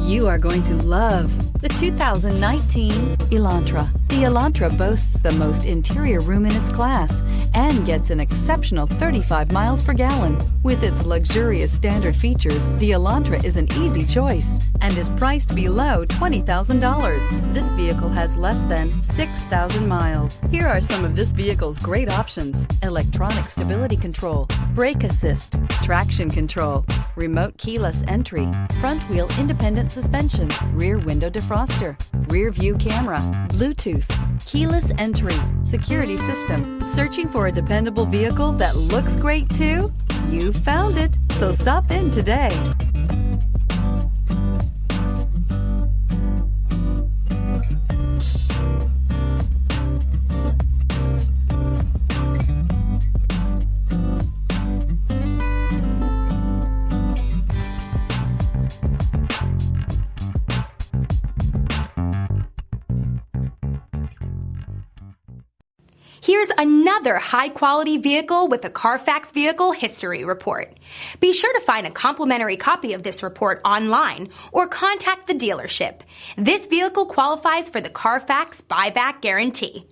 You are going to love the 2019 Elantra. The Elantra boasts the most interior room in its class and gets an exceptional 35 miles per gallon. With its luxurious standard features, the Elantra is an easy choice and is priced below $20,000. This vehicle has less than 6,000 miles. Here are some of this vehicle's great options: electronic stability control, brake assist, traction control, remote keyless entry, front wheel independent suspension, rear window defroster, rear view camera, Bluetooth, keyless entry, security system. Searching for a dependable vehicle that looks great too? You found it, so stop in today. Here's another high-quality vehicle with a CARFAX Vehicle History Report. Be sure to find a complimentary copy of this report online or contact the dealership. This vehicle qualifies for the CARFAX Buyback Guarantee.